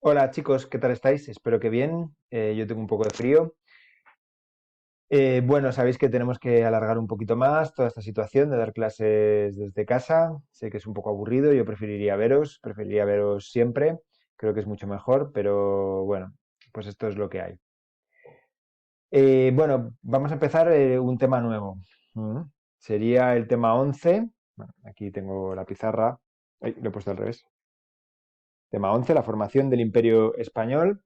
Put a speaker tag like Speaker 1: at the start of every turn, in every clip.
Speaker 1: Hola chicos, ¿qué tal estáis? Espero que bien. Yo tengo un poco de frío. Bueno, sabéis que tenemos que alargar un poquito más toda esta situación de dar clases desde casa. Sé que es un poco aburrido, yo preferiría veros siempre. Creo que es mucho mejor, pero bueno, pues esto es lo que hay. Bueno, vamos a empezar un tema nuevo. Mm. Sería el tema 11. Bueno, aquí tengo la pizarra. Ay, lo he puesto al revés. Tema 11, la formación del Imperio Español.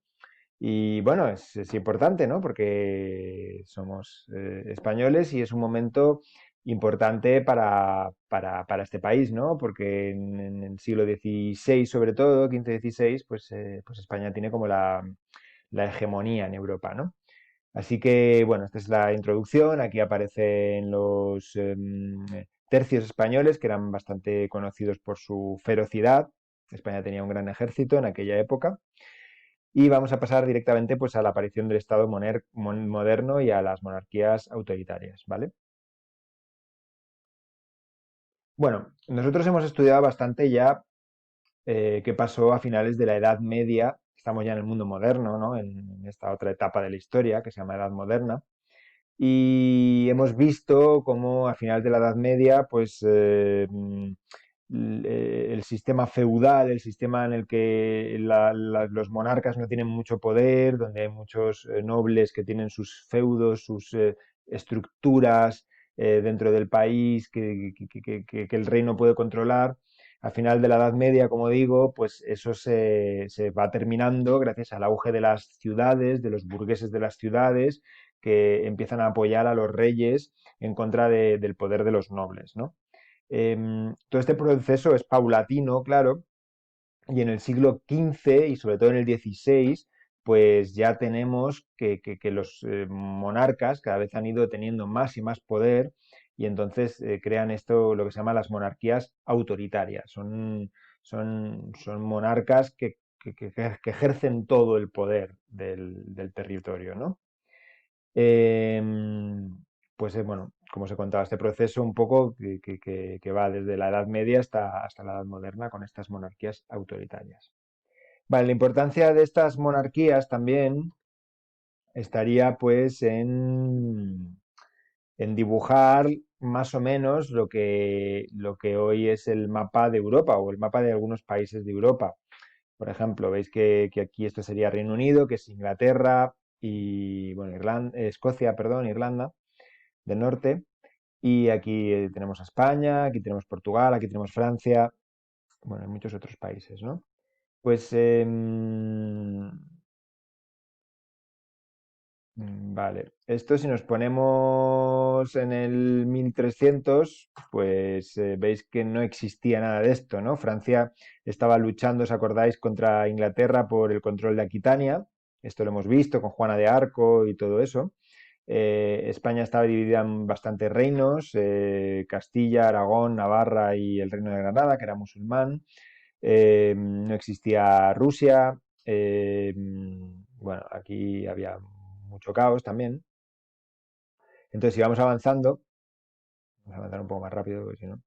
Speaker 1: Y bueno, es importante, ¿no? Porque somos españoles y es un momento importante para este país, ¿no? Porque en el siglo XVI, sobre todo, XV-XVI, pues España tiene como la hegemonía en Europa, ¿no? Así que, bueno, esta es la introducción. Aquí aparecen los tercios españoles, que eran bastante conocidos por su ferocidad. España tenía un gran ejército en aquella época. Y vamos a pasar directamente pues, a la aparición del Estado moderno y a las monarquías autoritarias, ¿vale? Bueno, nosotros hemos estudiado bastante ya qué pasó a finales de la Edad Media. Estamos ya en el mundo moderno, ¿no? En esta otra etapa de la historia que se llama Edad Moderna. Y hemos visto cómo a finales de la Edad Media, el sistema feudal, el sistema en el que los monarcas no tienen mucho poder, donde hay muchos nobles que tienen sus feudos, sus estructuras dentro del país que el rey no puede controlar. Al final de la Edad Media, como digo, pues eso se va terminando gracias al auge de las ciudades, de los burgueses de las ciudades, que empiezan a apoyar a los reyes en contra del poder de los nobles, ¿no? Todo este proceso es paulatino, claro, y en el siglo XV y sobre todo en el XVI, pues ya tenemos que los monarcas cada vez han ido teniendo más y más poder y entonces crean esto, lo que se llama las monarquías autoritarias. Son monarcas que ejercen todo el poder del territorio, ¿no? Eh, bueno, como os he contado, este proceso un poco que va desde la Edad Media hasta la Edad Moderna con estas monarquías autoritarias. Vale, la importancia de estas monarquías también estaría pues en dibujar más o menos lo que hoy es el mapa de Europa o el mapa de algunos países de Europa. Por ejemplo, veis que aquí esto sería Reino Unido, que es Inglaterra y, bueno, Escocia, perdón, Irlanda del Norte. Y aquí tenemos a España, aquí tenemos Portugal, aquí tenemos Francia, bueno, y muchos otros países, ¿no? Pues, vale, esto si nos ponemos en el 1300, pues veis que no existía nada de esto, ¿no? Francia estaba luchando, ¿os acordáis?, contra Inglaterra por el control de Aquitania. Esto lo hemos visto con Juana de Arco y todo eso. España estaba dividida en bastantes reinos, Castilla, Aragón, Navarra y el Reino de Granada, que era musulmán. No existía Rusia. Bueno, aquí había mucho caos también. Entonces, si vamos avanzando, vamos a avanzar un poco más rápido, porque si no.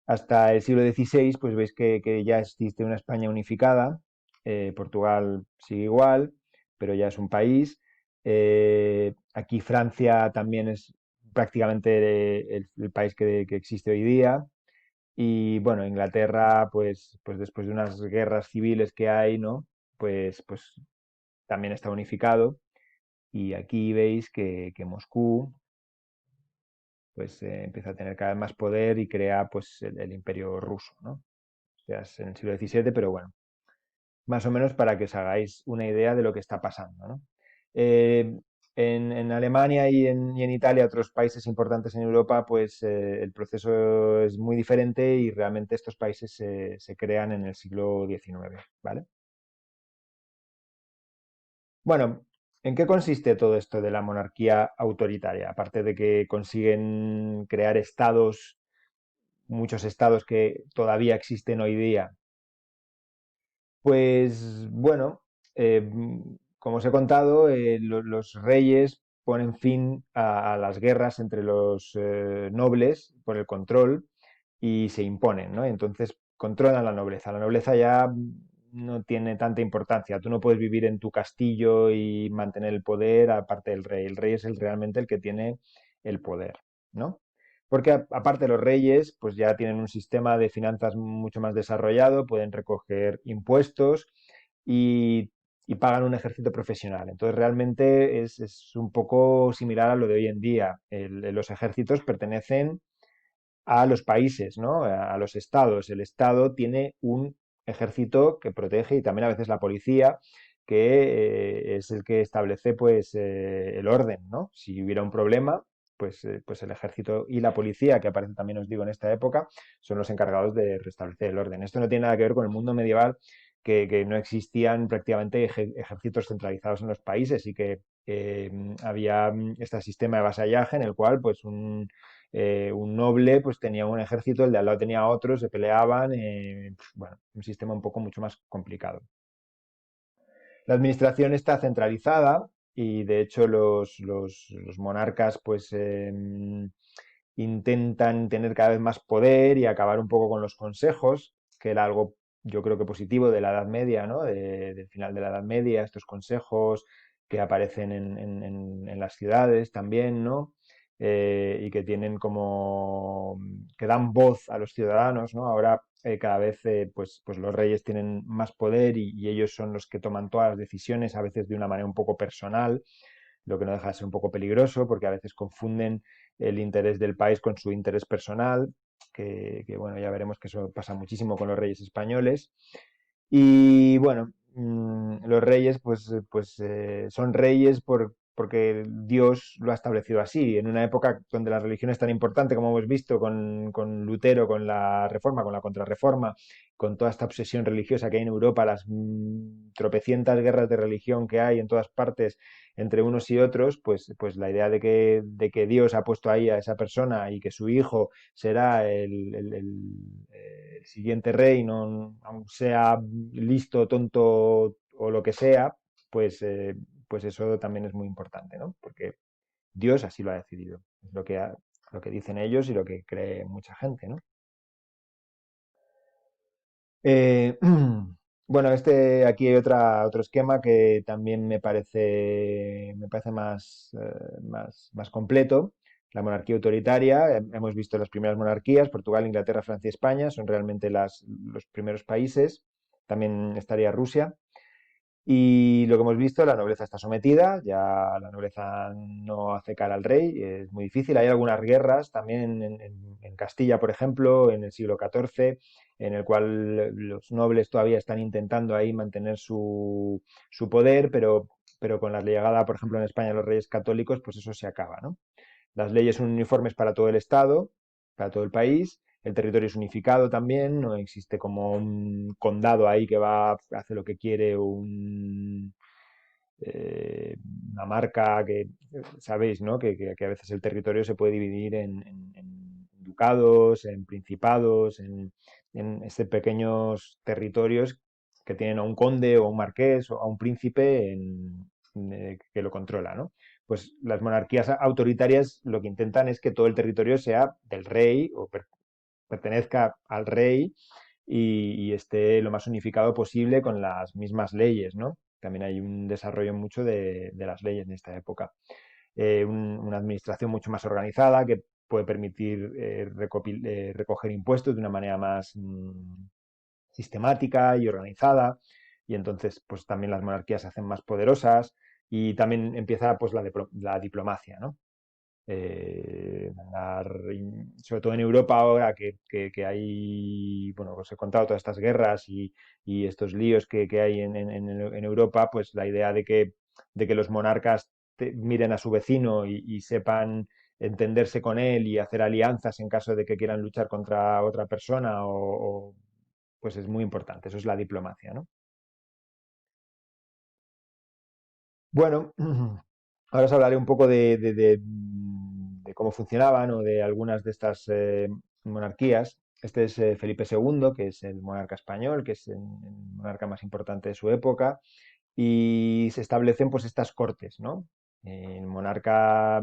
Speaker 1: Hasta el siglo XVI, pues veis que ya existe una España unificada. Portugal sigue igual, pero ya es un país. Aquí Francia también es prácticamente el país que existe hoy día. Y bueno, Inglaterra, pues después de unas guerras civiles que hay, ¿no? Pues también está unificado. Y aquí veis que Moscú pues empieza a tener cada vez más poder y crea pues el imperio ruso, ¿no? O sea, es en el siglo XVII, pero bueno, más o menos para que os hagáis una idea de lo que está pasando, ¿no? Eh, en Alemania y en Italia, otros países importantes en Europa, pues el proceso es muy diferente y realmente estos países se crean en el siglo XIX, ¿vale? Bueno, ¿en qué consiste todo esto de la monarquía autoritaria? Aparte de que consiguen crear estados, muchos estados que todavía existen hoy día. Pues bueno, eh, como os he contado, los reyes ponen fin a las guerras entre los nobles por el control y se imponen, ¿no? Entonces controlan la nobleza. La nobleza ya no tiene tanta importancia. Tú no puedes vivir en tu castillo y mantener el poder aparte del rey. El rey es realmente el que tiene el poder, ¿no? Porque aparte los reyes, pues ya tienen un sistema de finanzas mucho más desarrollado, pueden recoger impuestos y, y pagan un ejército profesional. Entonces realmente es un poco similar a lo de hoy en día. Los ejércitos pertenecen a los países, ¿no? A los estados. El estado tiene un ejército que protege y también a veces la policía, que es el que establece pues el orden, ¿no? Si hubiera un problema, pues el ejército y la policía, que aparece también os digo en esta época, son los encargados de restablecer el orden. Esto no tiene nada que ver con el mundo medieval, que no existían prácticamente ejércitos centralizados en los países y que había este sistema de vasallaje en el cual pues un noble pues tenía un ejército, el de al lado tenía otro, se peleaban, bueno, un sistema un poco mucho más complicado. La administración está centralizada y de hecho los monarcas pues intentan tener cada vez más poder y acabar un poco con los consejos, que era algo yo creo que positivo de la Edad Media, ¿no? Del final de la Edad Media, estos consejos que aparecen en las ciudades también, ¿no? Y que tienen como, que dan voz a los ciudadanos, ¿no? Ahora cada vez pues los reyes tienen más poder y ellos son los que toman todas las decisiones, a veces de una manera un poco personal, lo que no deja de ser un poco peligroso porque a veces confunden el interés del país con su interés personal, bueno, ya veremos que eso pasa muchísimo con los reyes españoles. Y bueno, los reyes son reyes porque Dios lo ha establecido así. En una época donde la religión es tan importante, como hemos visto con Lutero, con la Reforma, con la Contrarreforma, con toda esta obsesión religiosa que hay en Europa, las tropecientas guerras de religión que hay en todas partes entre unos y otros, pues la idea de que Dios ha puesto ahí a esa persona y que su hijo será el siguiente rey, no, aun sea listo, tonto o lo que sea, pues, pues eso también es muy importante, ¿no? Porque Dios así lo ha decidido. Es lo que dicen ellos y lo que cree mucha gente, ¿no? Eh, bueno, aquí hay otro esquema que también me parece más completo. La monarquía autoritaria. Hemos visto las primeras monarquías, Portugal, Inglaterra, Francia y España, son realmente los primeros países. También estaría Rusia. Y lo que hemos visto, la nobleza está sometida, ya la nobleza no hace cara al rey, es muy difícil. Hay algunas guerras también en Castilla, por ejemplo, en el siglo XIV, en el cual los nobles todavía están intentando ahí mantener su poder, pero con la llegada, por ejemplo, en España de los reyes católicos, pues eso se acaba, ¿no? Las leyes son uniformes para todo el Estado, para todo el país. El territorio es unificado también, no existe como un condado ahí que hace lo que quiere, eh, una marca que, sabéis, ¿no? Que a veces el territorio se puede dividir en ducados, en principados, en pequeños territorios que tienen a un conde o un marqués o a un príncipe que lo controla, ¿no? Pues las monarquías autoritarias lo que intentan es que todo el territorio sea del rey o pertenezca al rey y esté lo más unificado posible con las mismas leyes, ¿no? También hay un desarrollo mucho de las leyes en esta época. Una administración mucho más organizada que puede permitir recoger impuestos de una manera más sistemática y organizada. Y entonces, pues también las monarquías se hacen más poderosas y también empieza pues la diplomacia, ¿no? Sobre todo en Europa ahora que hay, bueno, os he contado todas estas guerras y estos líos que hay en Europa, pues la idea de que los monarcas miren a su vecino y sepan entenderse con él y hacer alianzas en caso de que quieran luchar contra otra persona pues es muy importante. Eso es la diplomacia, ¿no? Bueno, ahora os hablaré un poco de cómo funcionaban o de algunas de estas monarquías. Este es Felipe II, que es el monarca español, que es el monarca más importante de su época, y se establecen pues estas cortes, ¿no? El monarca,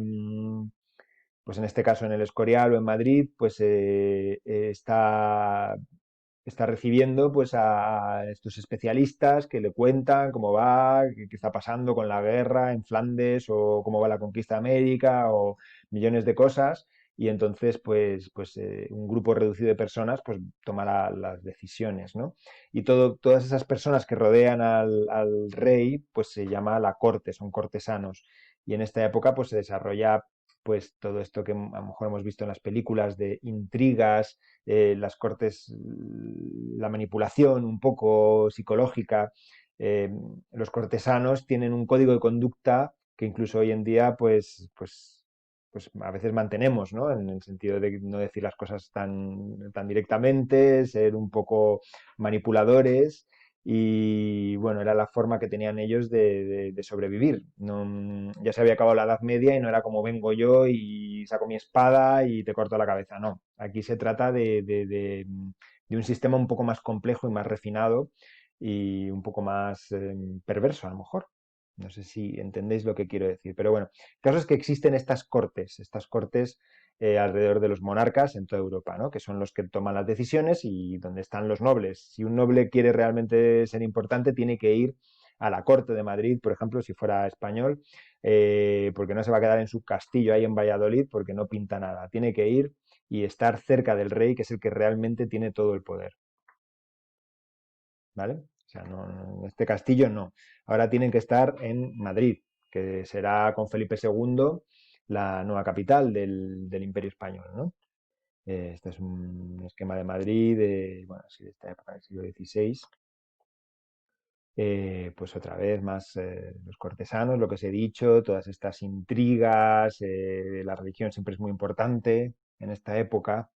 Speaker 1: pues en este caso en el Escorial o en Madrid, pues está está recibiendo pues a estos especialistas que le cuentan cómo va, qué está pasando con la guerra en Flandes o cómo va la conquista de América o millones de cosas. Y entonces, un grupo reducido de personas pues toma las decisiones, ¿no? Y todas esas personas que rodean al rey, pues se llama la corte, son cortesanos. Y en esta época, pues se desarrolla pues todo esto que a lo mejor hemos visto en las películas de intrigas, las cortes, la manipulación un poco psicológica. Eh, los cortesanos tienen un código de conducta que incluso hoy en día, pues a veces mantenemos, ¿no? En el sentido de no decir las cosas tan directamente, ser un poco manipuladores y bueno, era la forma que tenían ellos de sobrevivir. No, ya se había acabado la Edad Media y no era como vengo yo y saco mi espada y te corto la cabeza. No, aquí se trata de un sistema un poco más complejo y más refinado y un poco más perverso a lo mejor. No sé si entendéis lo que quiero decir, pero bueno, el caso es que existen estas cortes alrededor de los monarcas en toda Europa, ¿no? Que son los que toman las decisiones y donde están los nobles. Si un noble quiere realmente ser importante, tiene que ir a la corte de Madrid, por ejemplo, si fuera español, porque no se va a quedar en su castillo ahí en Valladolid porque no pinta nada. Tiene que ir y estar cerca del rey, que es el que realmente tiene todo el poder, ¿vale? O sea, en este castillo no. Ahora tienen que estar en Madrid, que será con Felipe II la nueva capital del Imperio Español, ¿no? Este es un esquema de Madrid, bueno, sí, de esta época del siglo XVI. Pues otra vez más los cortesanos, lo que os he dicho, todas estas intrigas, la religión siempre es muy importante en esta época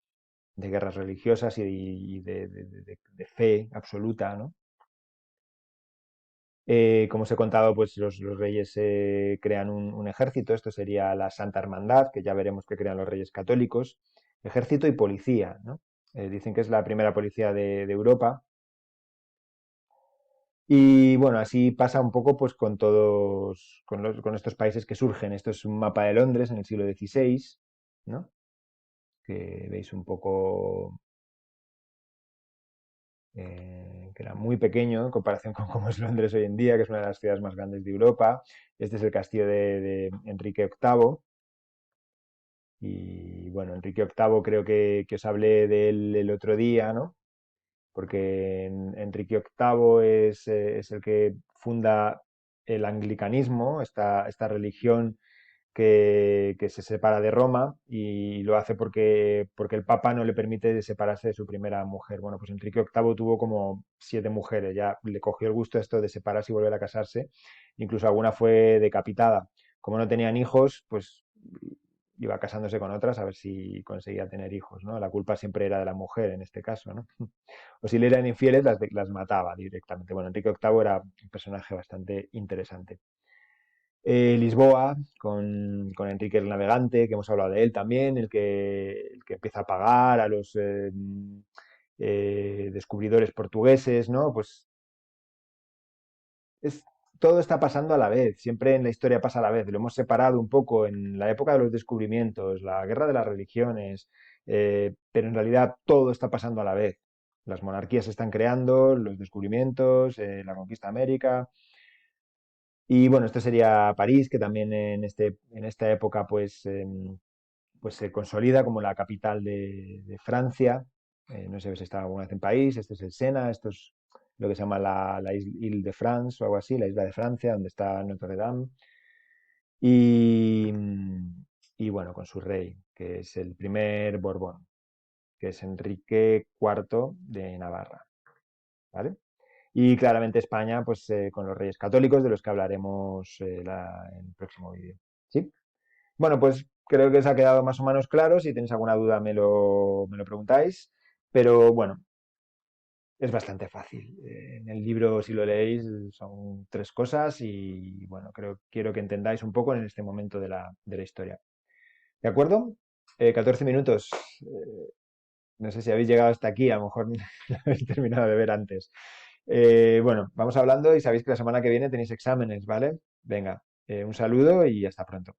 Speaker 1: de guerras religiosas y de fe absoluta, ¿no? Como os he contado, pues los reyes crean un ejército, esto sería la Santa Hermandad, que ya veremos que crean los reyes católicos, ejército y policía, ¿no? Dicen que es la primera policía de Europa. Y bueno, así pasa un poco pues con todos, con estos países que surgen. Esto es un mapa de Londres en el siglo XVI, ¿no? Que veis un poco que era muy pequeño en comparación con cómo es Londres hoy en día, que es una de las ciudades más grandes de Europa. Este es el castillo de Enrique VIII. Y bueno, Enrique VIII creo que os hablé de él el otro día, ¿no? Porque Enrique VIII es el que funda el anglicanismo, esta religión que se separa de Roma y lo hace porque el Papa no le permite separarse de su primera mujer. Bueno, pues Enrique VIII tuvo como 7 mujeres, ya le cogió el gusto esto de separarse y volver a casarse, incluso alguna fue decapitada. Como no tenían hijos, pues iba casándose con otras a ver si conseguía tener hijos, ¿no? La culpa siempre era de la mujer en este caso, ¿no? O si le eran infieles, las mataba directamente. Bueno, Enrique VIII era un personaje bastante interesante. Lisboa, con Enrique el Navegante, que hemos hablado de él también, el que empieza a pagar a los descubridores portugueses, ¿no? Pues es, todo está pasando a la vez, siempre en la historia pasa a la vez. Lo hemos separado un poco en la época de los descubrimientos, la guerra de las religiones, pero en realidad todo está pasando a la vez. Las monarquías se están creando, los descubrimientos, la conquista de América. Y bueno, esto sería París, que también en esta época pues se consolida como la capital de Francia. No sé si habéis estado alguna vez en París, este es el Sena, esto es lo que se llama la Ile de France o algo así, la isla de Francia, donde está Notre Dame. Y, y bueno, con su rey, que es el primer Borbón, que es Enrique IV de Navarra, ¿vale? Y claramente España, pues con los reyes católicos, de los que hablaremos en el próximo vídeo. ¿Sí? Bueno, pues creo que os ha quedado más o menos claro. Si tenéis alguna duda me lo preguntáis. Pero bueno, es bastante fácil. En el libro, si lo leéis, son 3 cosas y bueno, quiero que entendáis un poco en este momento de la historia. ¿De acuerdo? 14 minutos. No sé si habéis llegado hasta aquí, a lo mejor lo habéis terminado de ver antes. Bueno, vamos hablando y sabéis que la semana que viene tenéis exámenes, ¿vale? Venga, un saludo y hasta pronto.